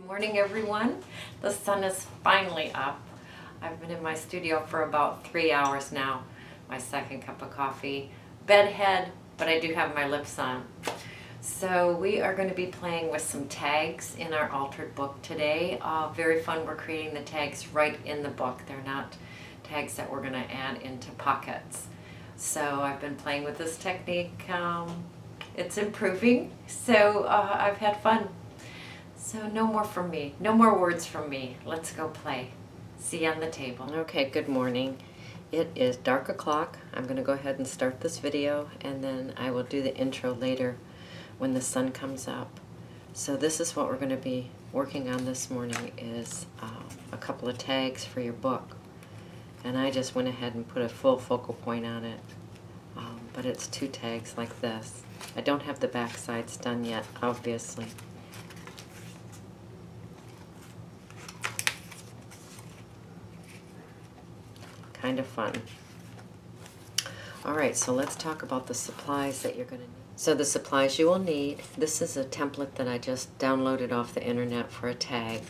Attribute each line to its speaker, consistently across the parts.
Speaker 1: Morning, everyone. The sun is finally up. I've been in my studio for about 3 hours now. My second cup of coffee. Bedhead, but I do have my lips on. So we are going to be playing with some tags in our altered book today. Very fun. We're creating the tags right in the book. They're not tags that we're going to add into pockets. So I've been playing with this technique. It's improving, so I've had fun. So no more from me. No more words from me. Let's go play. See you on the table. Okay, good morning. It is dark o'clock. I'm going to go ahead and start this video, and then I will do the intro later when the sun comes up. So this is what we're going to be working on this morning, is a couple of tags for your book. And I just went ahead and put a full focal point on it. But it's 2 tags like this. I don't have the back sides done yet, obviously. Kind of fun. Alright, so let's talk about the supplies that you're going to need. So the supplies you will need, this is a template that I just downloaded off the internet for a tag.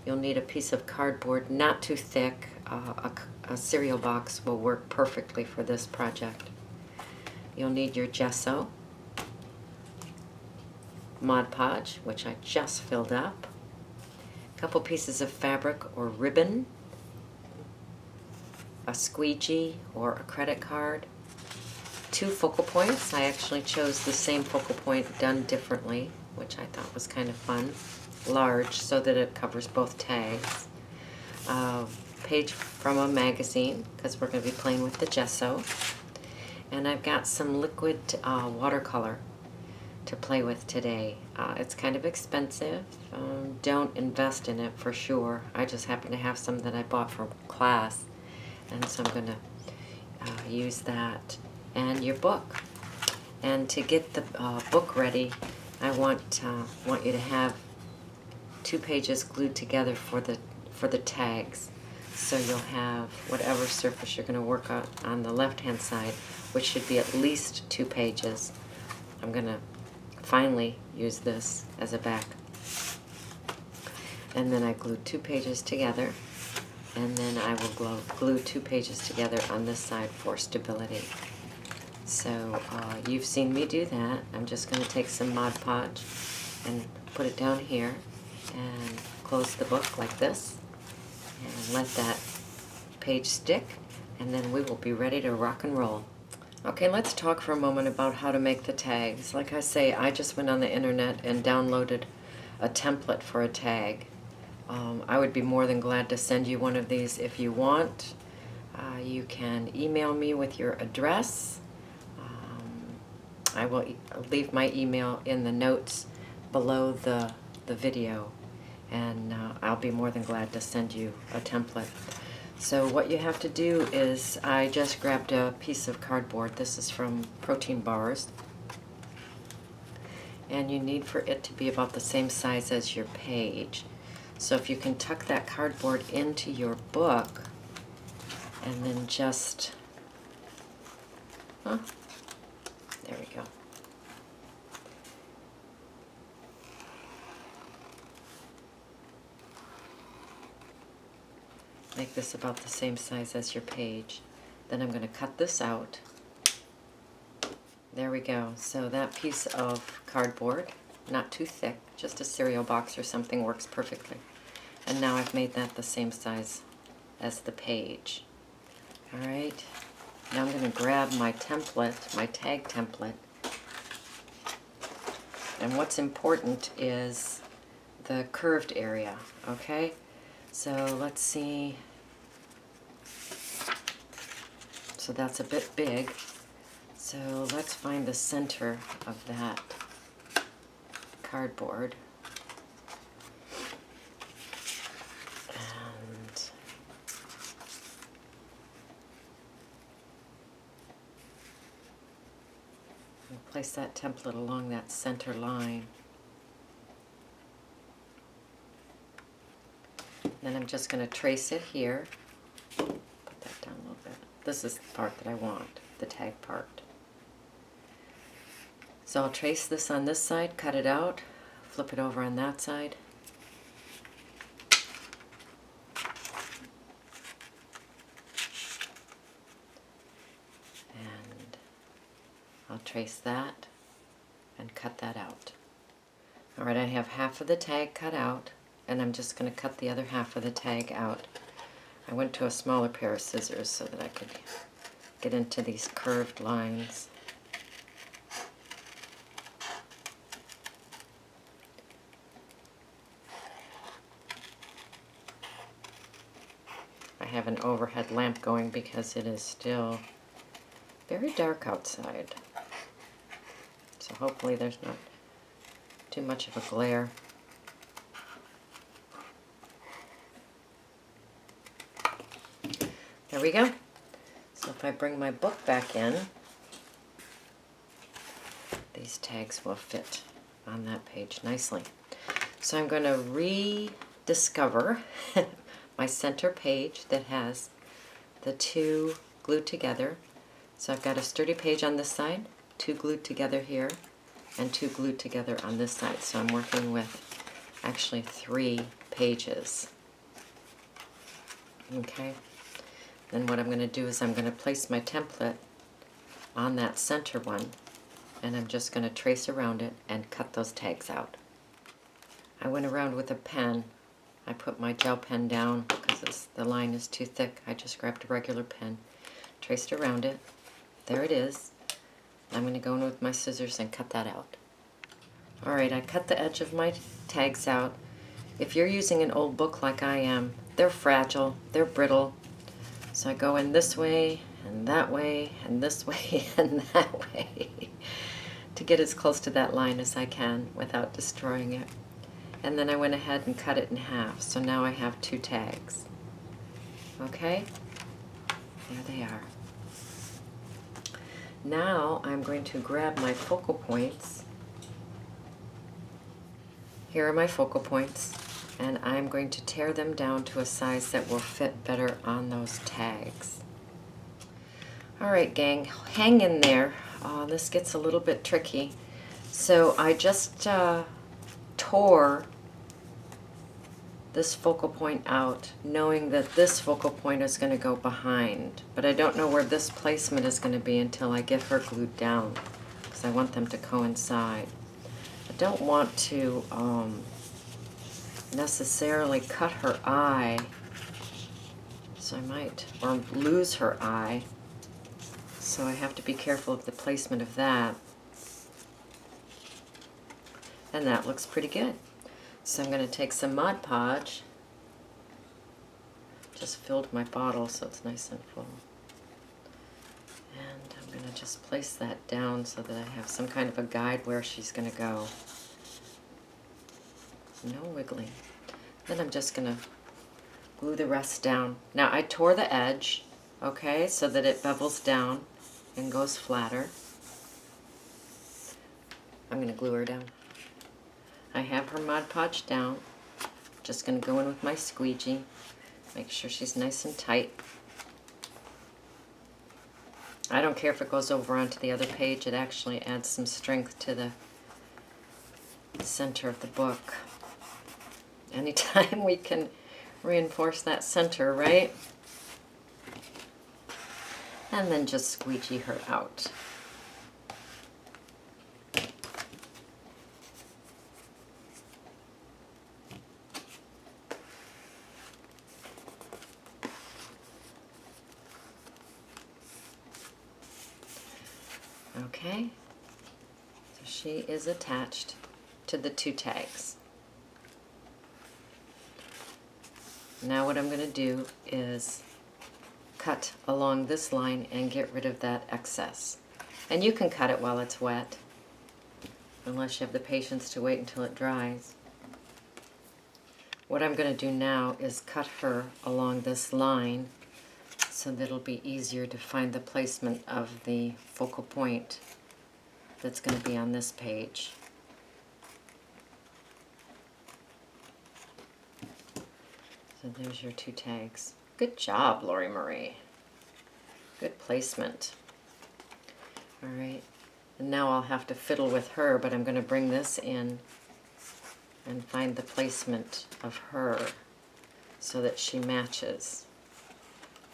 Speaker 1: You'll need a piece of cardboard, not too thick. A cereal box will work perfectly for this project. You'll need your gesso, Mod Podge, which I just filled up, a couple pieces of fabric or ribbon, a squeegee or a credit card, 2 focal points. I actually chose the same focal point done differently, which I thought was kind of fun. Large, so that it covers both tags. Page from a magazine, because we're going to be playing with the gesso. And I've got some liquid watercolor to play with today. It's kind of expensive. Don't invest in it for sure. I just happen to have some that I bought from class, and so I'm going to use that. And your book. And to get the book ready, I want you to have 2 pages glued together for the tags. So you'll have whatever surface you're going to work on the left-hand side, which should be at least 2 pages. I'm going to finally use this as a back. And then I glued 2 pages together, and then I will glue 2 pages together on this side for stability. So you've seen me do that. I'm just going to take some Mod Podge and put it down here and close the book like this and let that page stick, and then we will be ready to rock and roll. Okay, let's talk for a moment about how to make the tags. Like I say, I just went on the internet and downloaded a template for a tag. I would be more than glad to send you one of these if you want. You can email me with your address. I will leave my email in the notes below the video, and I'll be more than glad to send you a template. So what you have to do is, I just grabbed a piece of cardboard. This is from Protein Bars, and you need for it to be about the same size as your page. So if you can tuck that cardboard into your book and then just, there we go. Make this about the same size as your page. Then I'm going to cut this out. There we go. So that piece of cardboard, not too thick, just a cereal box or something, works perfectly. And now I've made that the same size as the page. Alright, now I'm going to grab my template, my tag template. And what's important is the curved area, okay? So let's see. So that's a bit big. So let's find the center of that cardboard. And we'll place that template along that center line. Then I'm just going to trace it here. Put that down a little bit. This is the part that I want, the tag part. So I'll trace this on this side, cut it out, flip it over on that side, trace that and cut that out. Alright, I have half of the tag cut out, and I'm just going to cut the other half of the tag out. I went to a smaller pair of scissors so that I could get into these curved lines. I have an overhead lamp going because it is still very dark outside. So hopefully there's not too much of a glare. There we go. So if I bring my book back in, these tags will fit on that page nicely. So I'm going to rediscover my center page that has the two glued together. So I've got a sturdy page on this side, two glued together here, and two glued together on this side. So I'm working with actually 3 pages. Okay. Then what I'm going to do is I'm going to place my template on that center one, and I'm just going to trace around it and cut those tags out. I went around with a pen. I put my gel pen down because the line is too thick. I just grabbed a regular pen, traced around it. There it is. I'm going to go in with my scissors and cut that out. Alright, I cut the edge of my tags out. If you're using an old book like I am, they're fragile, they're brittle. So I go in this way, and that way, and this way, and that way to get as close to that line as I can without destroying it. And then I went ahead and cut it in half, so now I have 2 tags. Okay? There they are. Now I'm going to grab my focal points. Here are my focal points, and I'm going to tear them down to a size that will fit better on those tags. Alright gang, hang in there. This gets a little bit tricky. So I just tore this focal point out, knowing that this focal point is going to go behind. But I don't know where this placement is going to be until I get her glued down, because I want them to coincide. I don't want to necessarily cut her eye, so I might, or lose her eye. So I have to be careful of the placement of that. And that looks pretty good. So I'm going to take some Mod Podge. Just filled my bottle so it's nice and full. And I'm going to just place that down so that I have some kind of a guide where she's going to go. No wiggling. Then I'm just going to glue the rest down. Now I tore the edge, okay, so that it bevels down and goes flatter. I'm going to glue her down. I have her Mod Podge down. Just going to go in with my squeegee. Make sure she's nice and tight. I don't care if it goes over onto the other page. It actually adds some strength to the center of the book. Anytime we can reinforce that center, right? And then just squeegee her out. Okay, so she is attached to the 2 tags. Now what I'm going to do is cut along this line and get rid of that excess. And you can cut it while it's wet, unless you have the patience to wait until it dries. What I'm going to do now is cut her along this line so that it'll be easier to find the placement of the focal point that's going to be on this page. So there's your 2 tags. Good job, Lori Marie. Good placement. Alright, and now I'll have to fiddle with her, but I'm going to bring this in and find the placement of her so that she matches.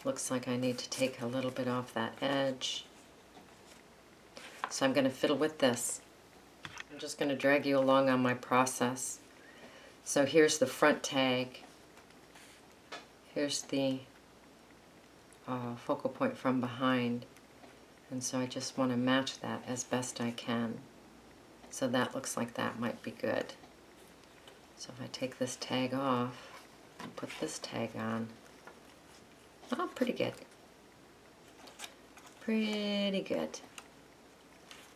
Speaker 1: Looks like I need to take a little bit off that edge. So I'm going to fiddle with this. I'm just going to drag you along on my process. So here's the front tag. Here's the focal point from behind. And so I just want to match that as best I can. So that looks like that might be good. So if I take this tag off and put this tag on, oh, pretty good. Pretty good.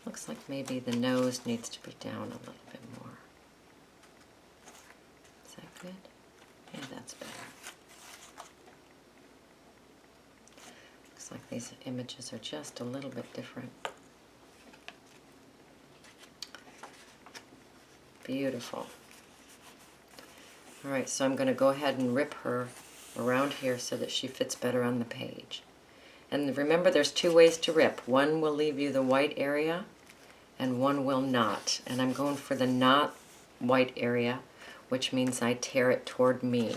Speaker 1: Looks like maybe the nose needs to be down a little bit more. Is that good? Yeah, that's better. Looks like these images are just a little bit different. Beautiful. Alright, so I'm going to go ahead and rip her around here so that she fits better on the page. And remember, there's two ways to rip. One will leave you the white area and one will not. And I'm going for the not white area, which means I tear it toward me.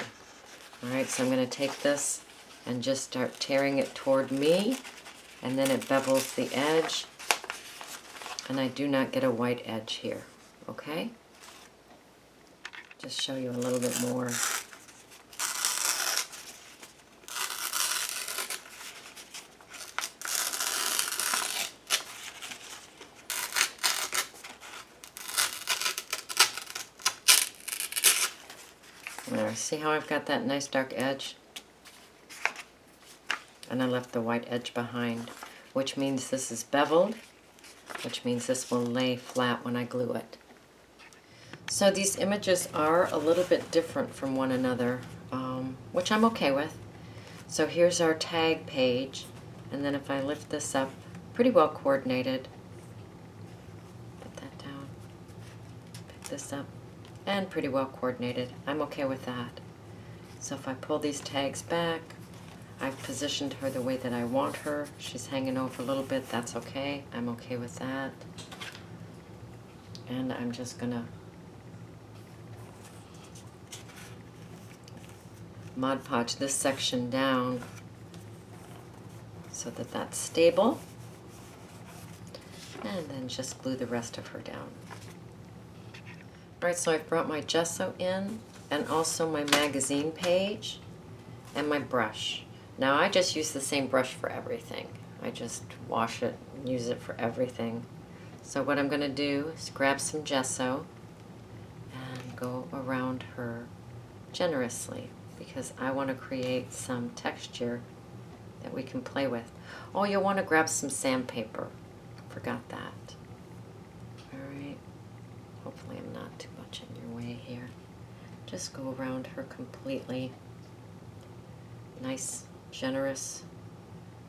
Speaker 1: Alright, so I'm going to take this and just start tearing it toward me, and then it bevels the edge, and I do not get a white edge here. Okay? Just show you a little bit more. There, see how I've got that nice dark edge? And I left the white edge behind, which means this is beveled, which means this will lay flat when I glue it. So these images are a little bit different from one another, which I'm okay with. So here's our tag page, and then if I lift this up, pretty well coordinated. Put that down, pick this up, and pretty well coordinated. I'm okay with that. So if I pull these tags back, I've positioned her the way that I want her. She's hanging over a little bit, that's okay. I'm okay with that. And I'm just gonna Mod Podge this section down so that that's stable, and then just glue the rest of her down. Alright, so I've brought my gesso in, and also my magazine page, and my brush. Now I just use the same brush for everything. I just wash it and use it for everything. So what I'm going to do is grab some gesso and go around her generously, because I want to create some texture that we can play with. Oh, you'll want to grab some sandpaper. Forgot that. Alright. Hopefully I'm not too much in your way here. Just go around her completely. Nice, generous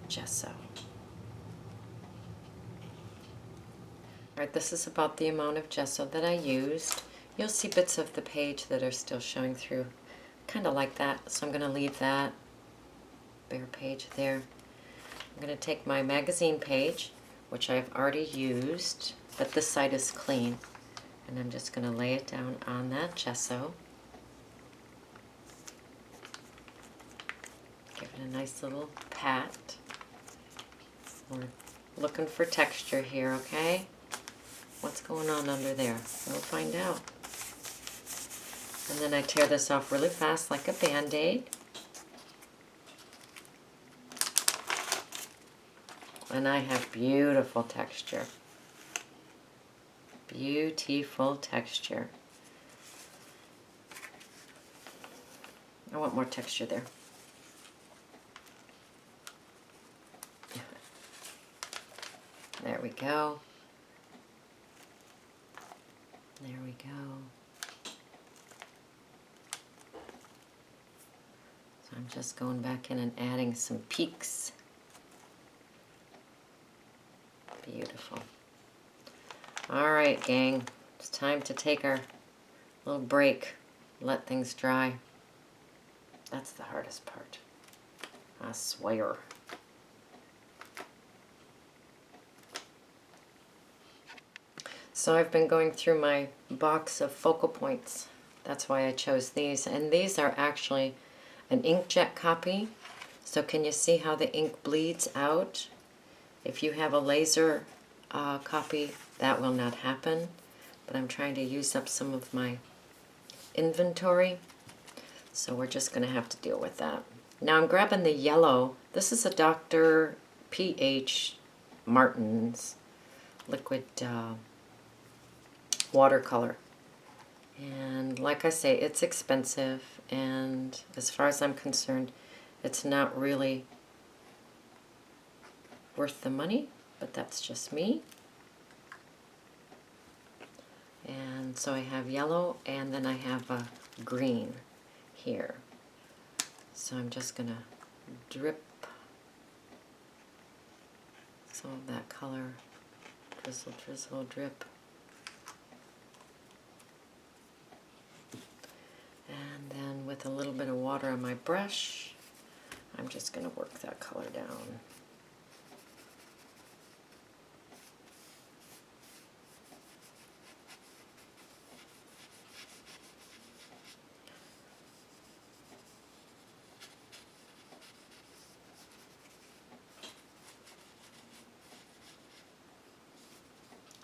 Speaker 1: gesso. Alright, this is about the amount of gesso that I used. You'll see bits of the page that are still showing through. Kind of like that, so I'm going to leave that bare page there. I'm going to take my magazine page, which I've already used, but this side is clean, and I'm just going to lay it down on that gesso. Give it a nice little pat. We're looking for texture here, okay? What's going on under there? We'll find out. And then I tear this off really fast like a Band-Aid. And I have beautiful texture. Beautiful texture. I want more texture there. There we go. There we go. So I'm just going back in and adding some peaks. Beautiful. Alright, gang. It's time to take our little break. Let things dry. That's the hardest part. I swear. So I've been going through my box of focal points. That's why I chose these. And these are actually an inkjet copy. So can you see how the ink bleeds out? If you have a laser copy, that will not happen. But I'm trying to use up some of my inventory, so we're just going to have to deal with that. Now I'm grabbing the yellow. This is a Dr. P.H. Martin's liquid watercolor. And like I say, it's expensive, and as far as I'm concerned, it's not really worth the money, but that's just me. And so I have yellow, and then I have a green here. So I'm just going to drip some of that color, drizzle, drizzle, drip. And then with a little bit of water on my brush, I'm just going to work that color down.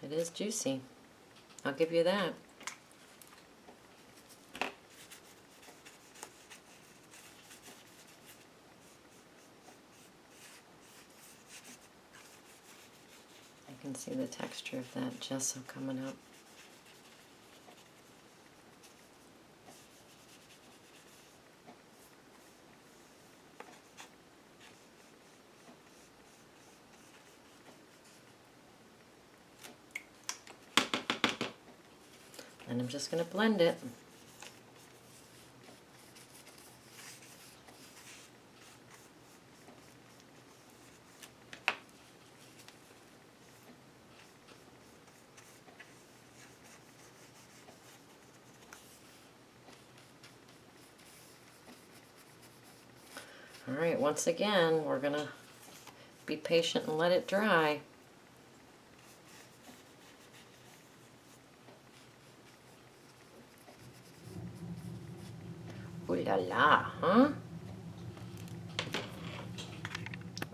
Speaker 1: It is juicy, I'll give you that. I can see the texture of that gesso coming up. And I'm just going to blend it. All right, once again, we're going to be patient and let it dry. Ooh la la, huh?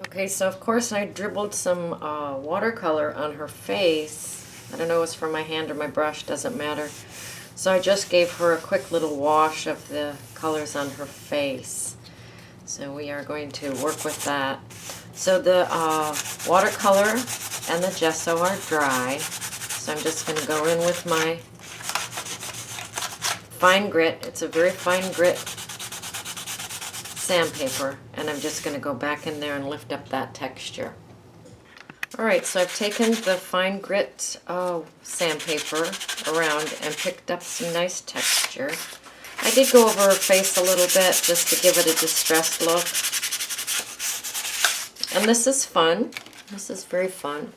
Speaker 1: Okay, so of course I dribbled some watercolor on her face. I don't know if it's from my hand or my brush, doesn't matter. So I just gave her a quick little wash of the colors on her face. So we are going to work with that. So the watercolor and the gesso are dry. So I'm just going to go in with my fine grit. It's a very fine grit sandpaper, and I'm just going to go back in there and lift up that texture. Alright, so I've taken the fine grit sandpaper around and picked up some nice texture. I did go over her face a little bit just to give it a distressed look. And this is fun. This is very fun.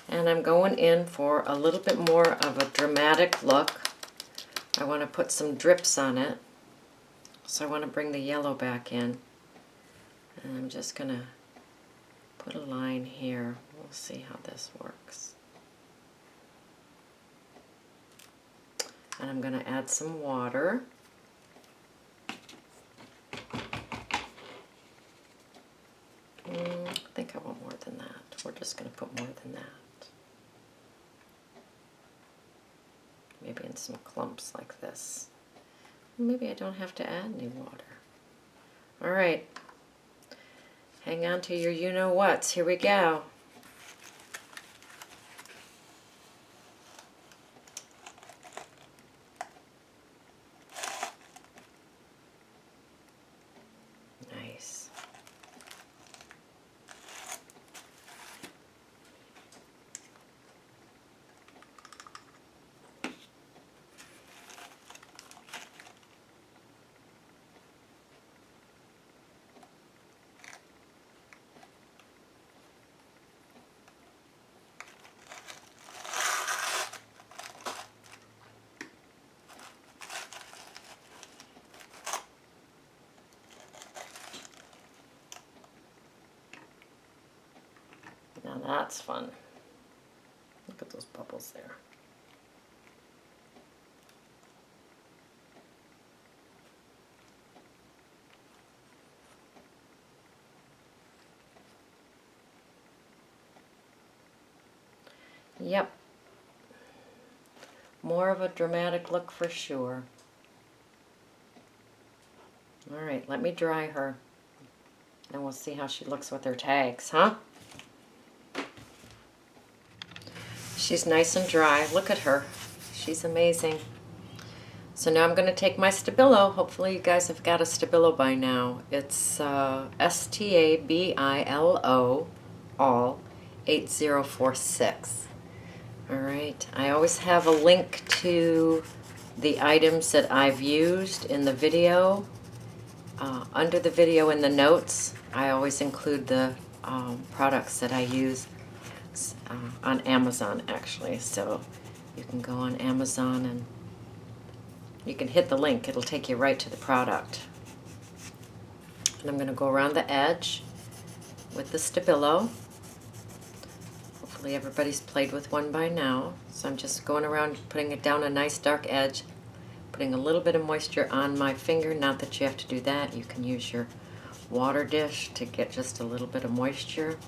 Speaker 1: And I'm going in for a little bit more of a dramatic look. I want to put some drips on it. So I want to bring the yellow back in. And I'm just going to put a line here. We'll see how this works. And I'm going to add some water. I think I want more than that. We're just going to put more than that. Maybe in some clumps like this. Maybe I don't have to add any water. All right. Hang on to your you-know-whats. Here we go. Nice. Now that's fun. Look at those bubbles there. Yep. More of a dramatic look for sure. All right, let me dry her. And we'll see how she looks with her tags, huh? She's nice and dry. Look at her. She's amazing. So now I'm going to take my Stabilo. Hopefully you guys have got a Stabilo by now. It's Stabilo all 8046. All right. I always have a link to the items that I've used in the video. Under the video in the notes, I always include the products that I use on Amazon, actually. So you can go on Amazon and you can hit the link. It'll take you right to the product. And I'm going to go around the edge with the Stabilo. Hopefully everybody's played with one by now. So I'm just going around putting it down a nice dark edge, putting a little bit of moisture on my finger. Not that you have to do that. You can use your water dish to get just a little bit of moisture.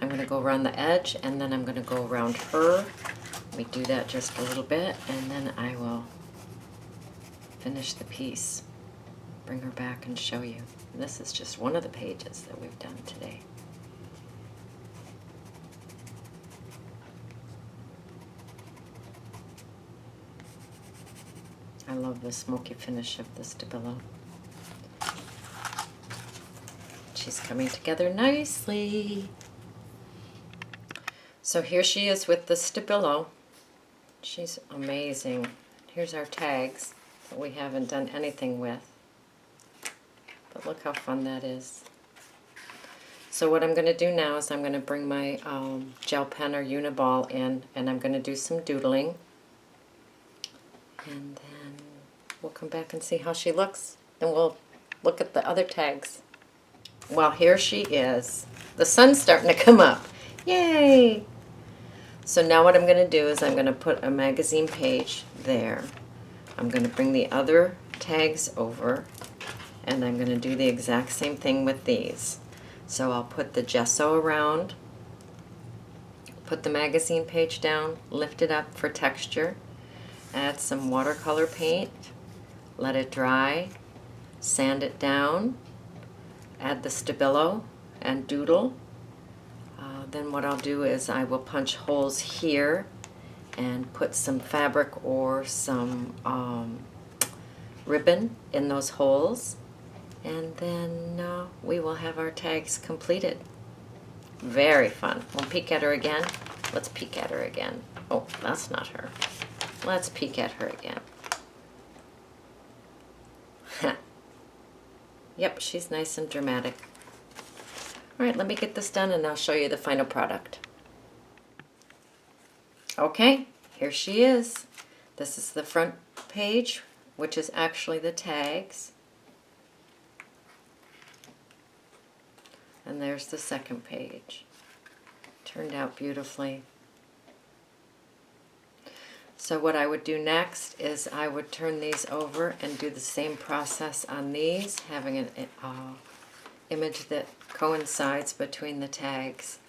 Speaker 1: I'm going to go around the edge, and then I'm going to go around her. Let me do that just a little bit, and then I will finish the piece. Bring her back and show you. And this is just one of the pages that we've done today. I love the smoky finish of the Stabilo. She's coming together nicely. So here she is with the Stabilo. She's amazing. Here's our tags that we haven't done anything with. But look how fun that is. So what I'm going to do now is I'm going to bring my gel pen or Uniball in, and I'm going to do some doodling. And then we'll come back and see how she looks. Then we'll look at the other tags. Well, here she is. The sun's starting to come up. Yay! So now what I'm going to do is I'm going to put a magazine page there. I'm going to bring the other tags over, and I'm going to do the exact same thing with these. So I'll put the gesso around, put the magazine page down, lift it up for texture, add some watercolor paint, let it dry, sand it down, add the Stabilo and doodle. Then what I'll do is I will punch holes here and put some fabric or some ribbon in those holes, and then we will have our tags completed. Very fun. We'll peek at her again. Let's peek at her again. Oh, that's not her. Let's peek at her again. Yep, she's nice and dramatic. All right, let me get this done and I'll show you the final product. Okay, here she is. This is the front page, which is actually the tags. And there's the second page. Turned out beautifully. So what I would do next is I would turn these over and do the same process on these, having an image that coincides between the tags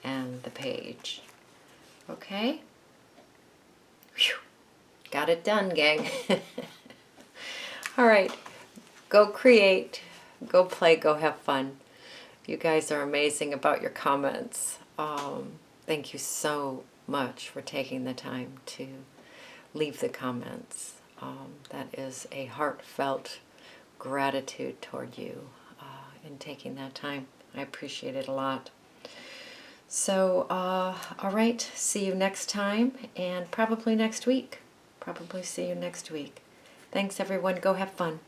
Speaker 1: and the page. Okay? Whew. Got it done, gang. All right, go create, go play, go have fun. You guys are amazing about your comments. Thank you so much for taking the time to leave the comments. That is a heartfelt gratitude toward you in taking that time. I appreciate it a lot. So, all right, see you next time, and probably next week. Probably see you next week. Thanks, everyone. Go have fun.